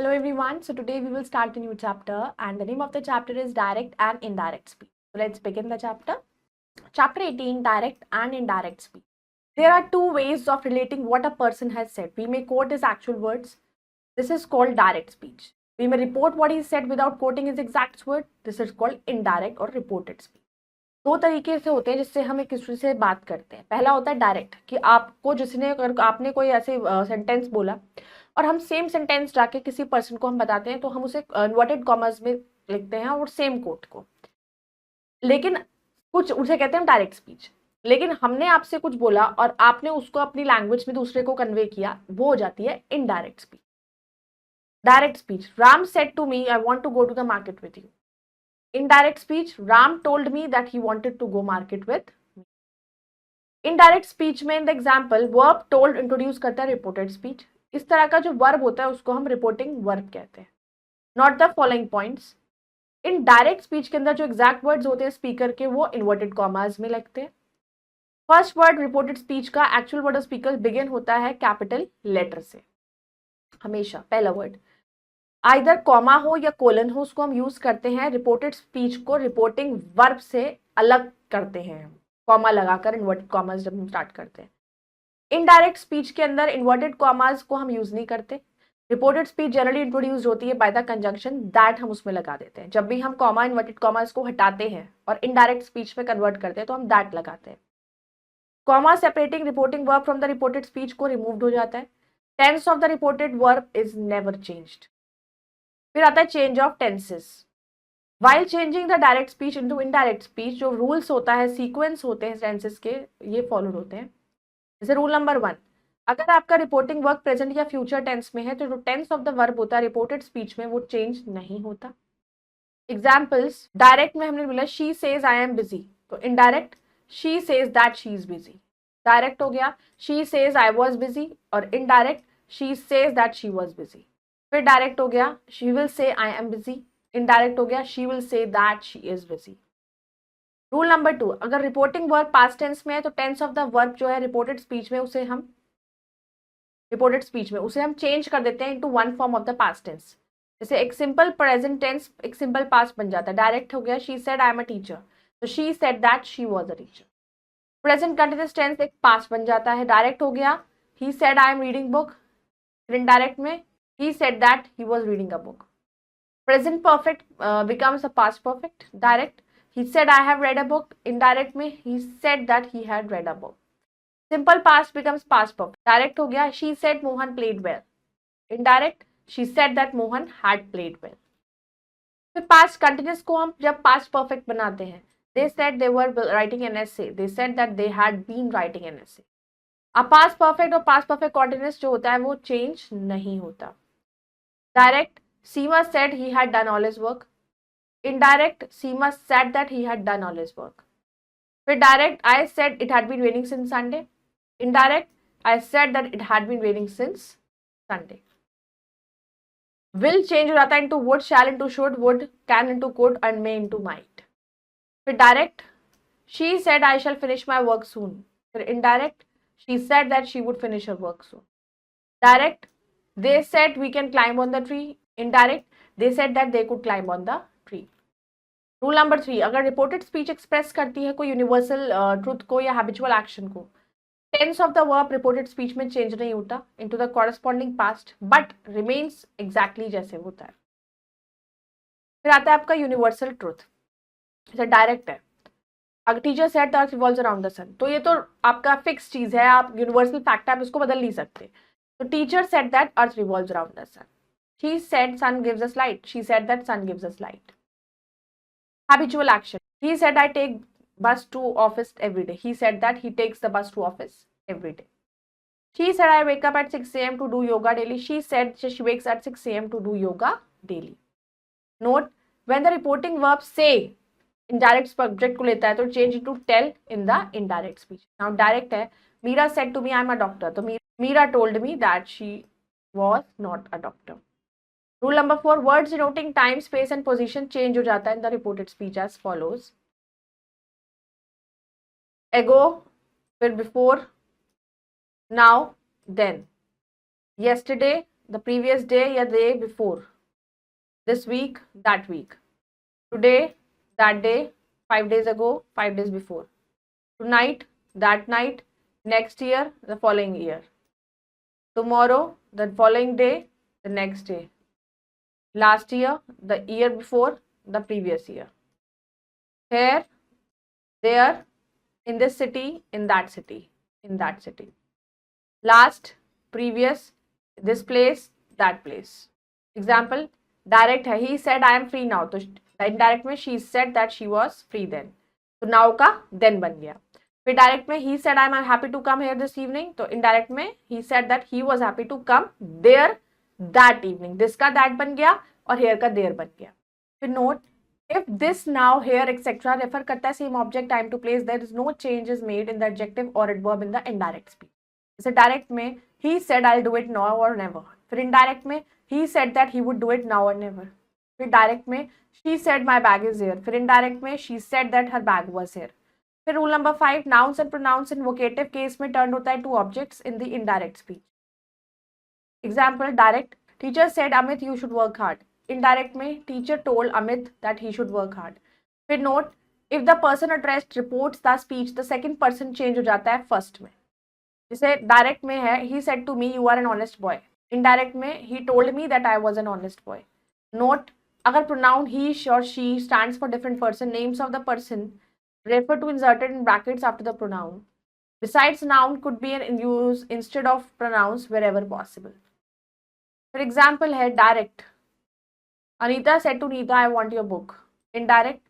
Hello everyone. So today we will start a new chapter and the name of the chapter is direct and indirect speech. So let's begin the chapter. Chapter 18, direct and indirect speech. There are two ways of relating what a person has said. We may quote his actual words. This is called direct speech. We may report what he said without quoting his exact word. This is called indirect or reported speech. दो तरीके से होते हैं जिससे हम एक दूसरे से बात करते हैं. पहला होता है डायरेक्ट कि आपको जिसने आपने कोई ऐसे सेंटेंस बोला और हम सेम सेंटेंस जाके किसी पर्सन को हम बताते हैं तो हम उसे इन्वर्टेड कॉमर्स में लिखते हैं और सेम कोट को. लेकिन कुछ उसे कहते हैं डायरेक्ट स्पीच. लेकिन हमने आपसे कुछ बोला और आपने उसको अपनी लैंग्वेज में दूसरे को कन्वे किया, वो हो जाती है indirect speech. Direct speech. Ram said to me I want to go to the market with you. Indirect speech, Ram told me that he wanted to go market with me. Indirect speech में in the example verb told introduce करता है reported speech. इस तरह का जो verb होता है उसको हम reporting verb कहते हैं. Not the following points. In direct speech के अंदर जो exact words होते हैं speaker के वो inverted commas में लगते हैं. First word reported speech का actual word of speaker begin होता है capital letter से. हमेशा पहला word. आइदर कॉमा हो या कोलन हो उसको हम यूज करते हैं. रिपोर्टेड स्पीच को रिपोर्टिंग वर्ब से अलग करते हैं कॉमा लगाकर. इन्वर्टेड कॉमास जब हम स्टार्ट करते हैं. इनडायरेक्ट स्पीच के अंदर इन्वर्टेड कॉमास को हम यूज नहीं करते. रिपोर्टेड स्पीच जनरली इंट्रोड्यूस होती है बाय द कंजंक्शन दैट, हम उसमें लगा देते हैं. जब भी हम कॉमा इन्वर्टेड कॉमास को हटाते हैं और इनडायरेक्ट स्पीच में कन्वर्ट करते हैं तो हम दैट लगाते हैं. Comma separating reporting verb from the reported speech को रिमूव्ड हो जाता है. Tense of the reported verb is never changed. फिर आता है change of tenses. While changing the direct speech into indirect speech जो रूल्स होता है, सीक्वेंस होते हैं टेंसेस के, ये फॉलोड होते हैं. जैसे रूल नंबर 1, अगर आपका रिपोर्टिंग वर्क प्रेजेंट या फ्यूचर टेंस में है तो जो टेंस ऑफ द वर्ब होता है रिपोर्टेड स्पीच में वो चेंज नहीं होता. एग्जाम्पल्स. डायरेक्ट में हमने बोला she says I am busy, तो indirect she says that she is busy. Direct हो गया she says I was busy और indirect she says that she was busy. फिर डायरेक्ट हो गया she will say I am busy. Indirect हो गया she will say that she is busy. Rule number 2, अगर reporting verb past tense में है तो टेंस ऑफ द वर्ब जो है रिपोर्टेड स्पीच में उसे हम चेंज कर देते हैं into one form of the past tense. जैसे एक सिंपल प्रेजेंट टेंस एक सिंपल पास्ट बन जाता है. डायरेक्ट हो गया she said I am a teacher, तो she said that she was a teacher. Present continuous tense एक पास्ट बन जाता है. डायरेक्ट हो गया he said I am reading book. Indirect में he said that he was reading a book. Present perfect becomes a past perfect. Direct, he said I have read a book. Indirect में he said that he had read a book. Simple past becomes past perfect. Direct हो गया she said Mohan played well. Indirect, she said that Mohan had played well. फिर past continuous को हम जब past perfect बनाते हैं, they said they were writing an essay. They said that they had been writing an essay. अब past perfect और past perfect continuous जो होता है वो change नहीं होता. Direct, Seema said he had done all his work. Indirect, Seema said that he had done all his work. फिर direct, I said it had been raining since Sunday. Indirect, I said that it had been raining since Sunday. Will change हो जाता है into would, shall into should, would, can into could and may into might. फिर direct, she said I shall finish my work soon. फिर indirect, she said that she would finish her work soon. Direct, they said we can climb on the tree. Indirect, they said that they could climb on the tree. Rule number 3, अगर reported speech express करती है कोई universal truth को या habitual action को, tense of the verb reported speech में change नहीं होता into the corresponding past but remains exactly जैसे होता है. फिर आता है आपका universal truth. जैसे डायरेक्ट है, अगर teacher said the earth revolves around the sun, तो ये तो आपका फिक्स चीज है, आप यूनिवर्सल फैक्ट है, आप इसको बदल नहीं सकते. तो teacher said that earth revolves around the sun. She said sun gives us light. She said that sun gives us light. Habitual action. He said I take bus to office every day. He said that he takes the bus to office every day. She said I wake up at 6 a.m. to do yoga daily. She said she wakes at 6 a.m. to do yoga daily. Note, when the reporting verb say indirect subject को लेता है तो change into tell in the indirect speech. Now direct है, Meera said to me I am a doctor. तो Meera told me that she was not a doctor. Rule number 4, words denoting time, space and position change हो जाता है in the reported speech as follows. Ago, फिर before, now, then. Yesterday, the previous day या day before, this week, that week, today, that day, 5 days ago, 5 days before, tonight, that night, next year, the following year, tomorrow, the following day, the next day, last year, the year before, the previous year, here, there, in this city, in that city, in that city, last, previous, this place, that place. Example, direct है, he said I am free now, तो indirect में she said that she was free then, तो now का then बन गया. फिर direct में he said I am happy to come here this evening, तो indirect में he said that he was happy to come there that evening, this का that बन गया और here का there बन गया. फिर note, if this, now, here, etc. refer करता है same object, time to place, there is no changes made in the adjective or adverb in the indirect speech. जैसे direct में he said I'll do it now or never. फिर indirect में he said that he would do it now or never. फिर direct में she said my bag is here. फिर indirect में she said that her bag was here. फिर rule number 5, nouns and pronouns in vocative case में turned होता है to objects in the indirect speech. Example, direct, teacher said Amit you should work hard. Indirect में teacher told Amit that he should work hard. फिर note, if the person addressed reports the speech, the second person change हो जाता है first में. जैसे direct में है he said to me you are an honest boy. Indirect में he told me that I was an honest boy. Note, अगर pronoun he or she stands for different person, names of the person refer to inserted in brackets after the pronoun. Besides, noun could be in use instead of pronouns wherever possible. For example है direct, Anita said to Neeta, I want your book. Indirect,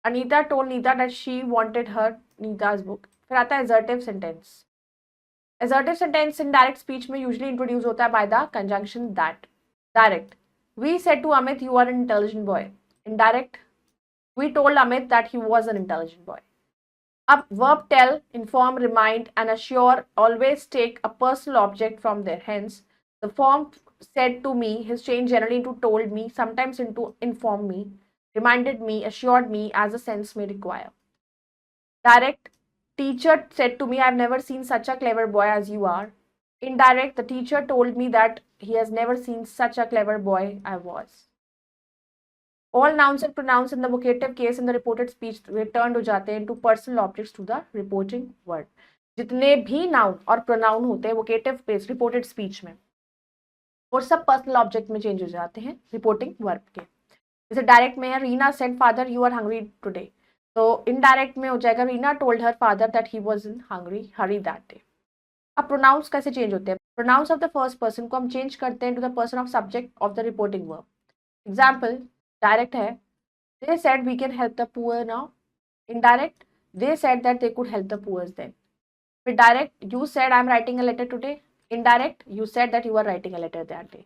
Anita told Neeta that she wanted her Neeta's book. फिर आता है assertive sentence. Assertive sentence in direct speech में usually introduce होता है by the conjunction that. Direct, we said to Amit you are an intelligent boy. Indirect, we told Amit that he was an intelligent boy. अब verb tell, inform, remind and assure always take a personal object from there. Hence, the form said to me has changed generally into told me, sometimes into informed me, reminded me, assured me as the sense may require. Direct, teacher said to me, I've never seen such a clever boy as you are. Indirect, the teacher told me that he has never seen such a clever boy I was. All nouns and pronouns in the vocative case in the reported speech turned हो जाते हैं into personal objects to the reporting word. जितने भी noun और pronoun होते हैं vocative case reported speech में, और सब पर्सनल ऑब्जेक्ट में चेंज हो जाते हैं रिपोर्टिंग वर्ब के. जैसे डायरेक्ट में है Reena said father you are hungry today, तो इनडायरेक्ट में हो जाएगा Reena told her father that he was in hurry that day. अब प्रोनाउंस कैसे चेंज होते हैं? Pronouns of the first person को हम चेंज करते हैं to the person of subject of the reporting verb. Example, direct है they said we can help the poor now. Indirect, they said that they could help the poors then. फिर direct, you said I am writing a letter today. Indirect, you said that you are writing a letter that day.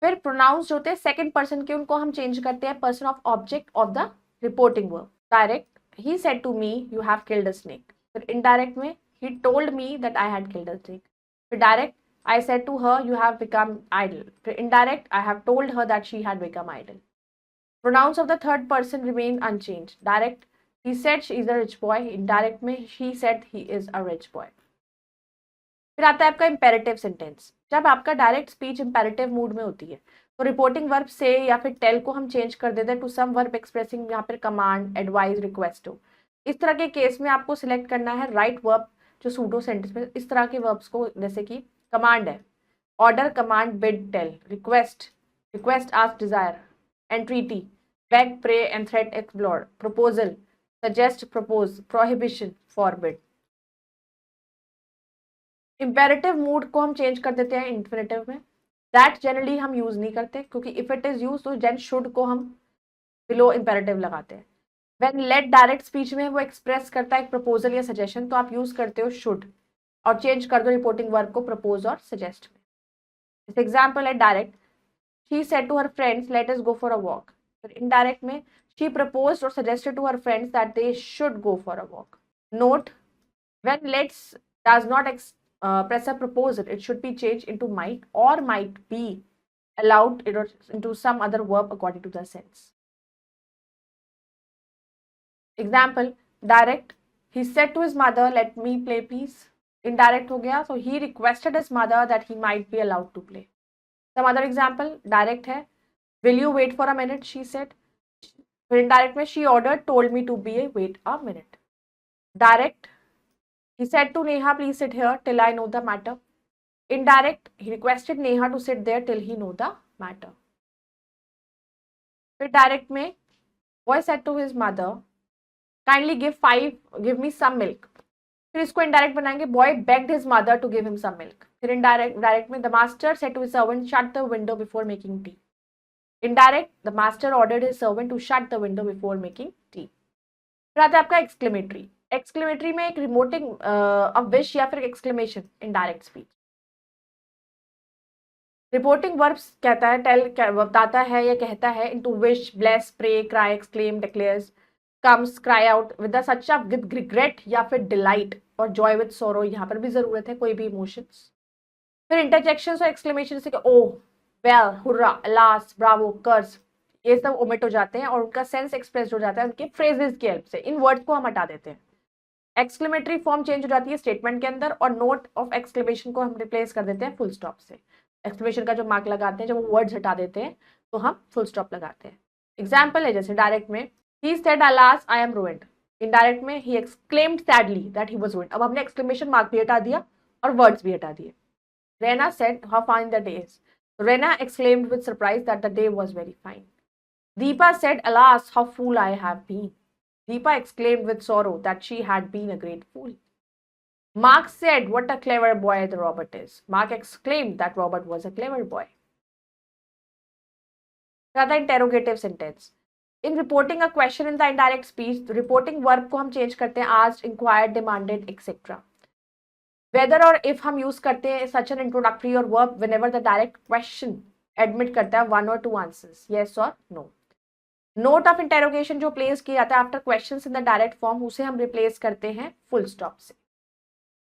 फिर pronouns जो होते हैं second person के, उनको हम change करते हैं person of object of the reporting verb. Direct, he said to me you have killed a snake. फिर indirect में he told me that I had killed a snake. फिर direct, I said to her you have become idle. फिर indirect, I have told her that she had become idle. Pronouns of the third person remain unchanged. Direct, he said she is a rich boy. Indirect में she said he is a rich boy. फिर आता है आपका imperative sentence. जब आपका direct speech imperative mood में होती है तो रिपोर्टिंग वर्ब से या फिर टेल को हम चेंज कर देते हैं टू सम वर्ब एक्सप्रेसिंग यहाँ पर कमांड, एडवाइस, रिक्वेस्ट हो. इस तरह के केस में आपको सिलेक्ट करना है राइट वर्ब जो सूडो सेंटेंस में इस तरह के वर्ब्स को, जैसे कि कमांड है order, command, bid, tell, request, request, ask, desire, entreaty, beg, pray and threat, explore, proposal, suggest, propose, prohibition, forbid. Imperative mood को हम चेंज कर देते हैं इन्फिनेटिव में. दैट जनरली हम यूज नहीं करते क्योंकि इफ इट इज यूज तो देन शुड को हम बिलो इंपेरेटिव लगाते हैं. व्हेन लेट डायरेक्ट स्पीच में वो एक्सप्रेस करता है एक प्रपोजल या सजेशन तो आप यूज करते हो शुड और चेंज कर दो रिपोर्टिंग वर्ब को प्रपोज और सजेस्ट में. जैसे एग्जाम्पल है direct, she said to her friends let us go for a walk. फिर इनडायरेक्ट में शी प्रपोज्ड और suggested to her friends that they should go for a walk. Note, when let's does not press a proposal, it should be changed into might or might be allowed into some other verb according to the sense. Example, direct, he said to his mother let me play please. Indirect हो गया, so he requested his mother that he might be allowed to play. Some other example direct है, will you wait for a minute, she said. फिर indirect में she order told me to be wait a minute. Direct, he said to Neha, please sit here till I know the matter. Indirect, he requested Neha to sit there till he know the matter. फिर direct में boy said to his mother, kindly give me some milk. फिर इसको indirect बनाएंगे, boy begged his mother to give him some milk. फिर direct में the master said to his servant, shut the window before making tea. Indirect, the master ordered his servant to shut the window before making tea. फिर आता है आपका exclamatory. Exclamatory में एक remoting of wish या फिर exclamation in direct speech. Reporting verbs कहता है, टेल बताता है या कहता है, into wish, bless, pray, cry, exclaim, declares, comes, cry out with such with regret या फिर डिलाइट, और जॉय विद सोरो, यहाँ पर भी जरूरत है कोई भी इमोशंस. फिर इंटरजेक्शंस और एक्सक्लेमेशन से ओ, वेल, हुर्रा, अलास, ब्रावो, कर्स, ये सब ओमिट हो जाते हैं और उनका सेंस एक्सप्रेस हो जाता है उनके फ्रेजेस की हेल्प से. इन वर्ड्स को हम हटा देते हैं. एक्सक्लेमेटरी फॉर्म चेंज हो जाती है स्टेटमेंट के अंदर, और नोट ऑफ एक्सक्लेमेशन को हम रिप्लेस कर देते हैं फुल स्टॉप से. एक्सक्लेमेशन का जो मार्क लगाते हैं, जब वो वर्ड्स हटा देते हैं तो हम फुल स्टॉप लगाते हैं. एग्जाम्पल है जैसे डायरेक्ट में he said alas I am ruined. Indirect में he exclaimed sadly that he was ruined. अब हमने एक्सक्लेमेशन मार्क भी हटा दिया और वर्ड्स भी हटा दिए. Rena said how fine the day is. Rena exclaimed with surprise that the day was very fine. Deepa said alas how fool I have been. Deepa exclaimed with sorrow that she had been a great fool. Mark said, what a clever boy the Robert is. Mark exclaimed that Robert was a clever boy. Rather interrogative sentence. In reporting a question in the indirect speech, the reporting verb को हम change करते हैं asked, inquired, demanded, etc. Whether or if हम use करते हैं such an introductory or verb whenever the direct question admit करता है one or two answers, yes or no. Note of interrogation जो प्लेस किया जाता है after questions in the direct form, उसे हम रिप्लेस करते हैं फुल स्टॉप से.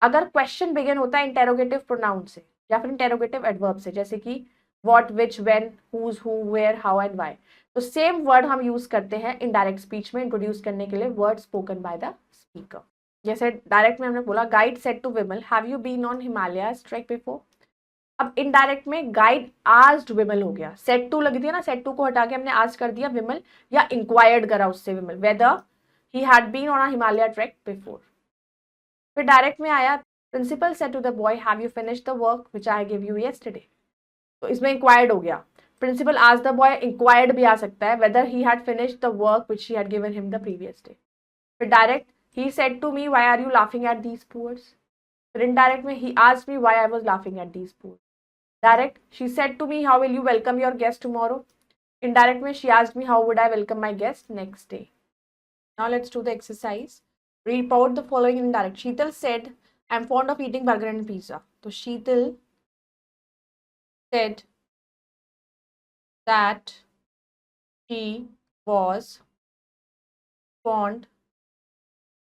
अगर क्वेश्चन बिगिन होता है इंटेरोगेटिव प्रोनाउन से या फिर इंटेरोगेटिव एडवर्ब से, जैसे कि what, which, when, whose, who, where, how and why, तो सेम वर्ड हम यूज करते हैं इनडायरेक्ट स्पीच में इंट्रोड्यूस करने के लिए word spoken by the speaker. जैसे डायरेक्ट में हमने बोला, guide said to Vimal, have you been on Himalayas track before. अब इनडायरेक्ट में गाइड आस्क्ड विमल हो गया, सेट टू लग दिया ना, सेट टू को हटा के हमने आस्क्ड कर दिया विमल, या इंक्वायर्ड करा उससे Vimal whether he had been on a Himalaya trek before. फिर डायरेक्ट में आया, principal said to the boy, have you finished the work which I give you yesterday. तो इसमें इंक्वायर्ड हो गया. Principal asked the boy, inquired भी आ सकता है, whether he had finished the work which he had given him the previous day. फिर direct, he said to me, why are you laughing at these poors. फिर indirect में, he asked me why I was laughing at these poors. Direct, she said to me, how will you welcome your guest tomorrow. Indirect में, she asked me how would I welcome my guest next day. Now let's do the exercise. Report the following in indirect. Sheetal said, I'm fond of eating burger and pizza. So Sheetal said that she was fond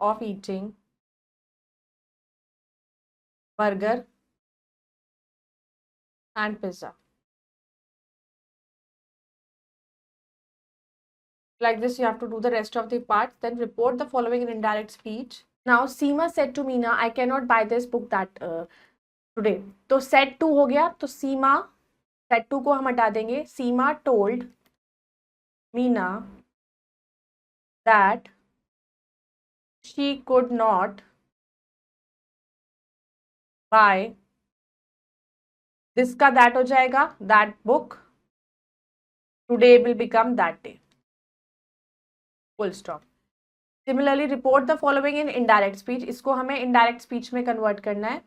of eating burger and pizza. Like this, you have to do the rest of the parts. Then report the following in indirect speech. Now, Seema said to Meena, I cannot buy this book that today. तो said to हो गया, तो Seema, said to को हम हटा देंगे. Seema told Meena that she could not buy this का that हो जाएगा, that book today will become that day. Full stop. Similarly, report the following in indirect speech. इसको हमें indirect speech में convert करना है.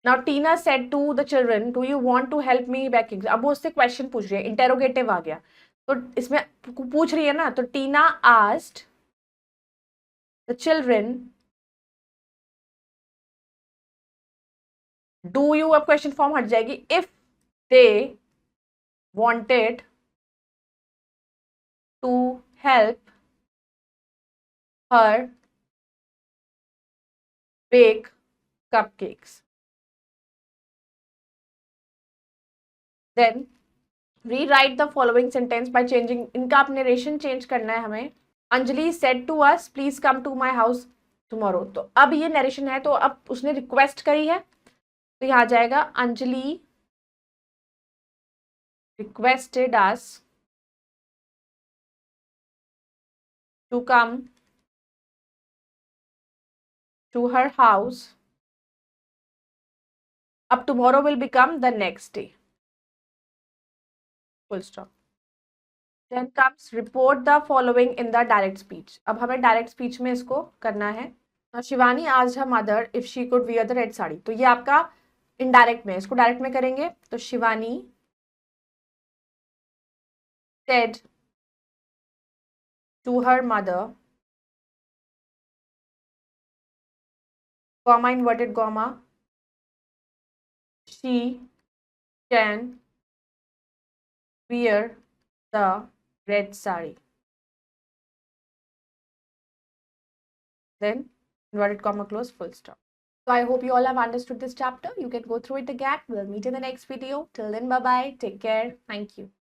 Now, Tina said to the children, do you want to help me back exam? अब वो उससे question पूछ रही है, interrogative आ गया, तो इसमें पूछ रही है ना, तो Tina asked the children, do you, अब question form हट जाएगी, if they wanted to help her bake cupcakes. Then rewrite the following sentence by changing, इनका आप narration change करना है हमें. Anjali said to us, please come to my house tomorrow. तो अब ये narration है, तो अब उसने request करी है, तो यहाँ आ जाएगा Anjali requested us to come to her house. Up tomorrow will become the next day. Full stop. Then comes report the following in the direct speech. अब हमें direct speech में इसको करना है. Shivani asked her mother if she could wear the red sari. तो ये आपका indirect में, इसको direct में करेंगे तो Shivani said to her mother, comma inverted comma, she can wear the red sari. Then inverted comma close, full stop. So I hope you all have understood this chapter. You can go through it again. We'll meet in the next video. Till then, bye bye. Take care. Thank you.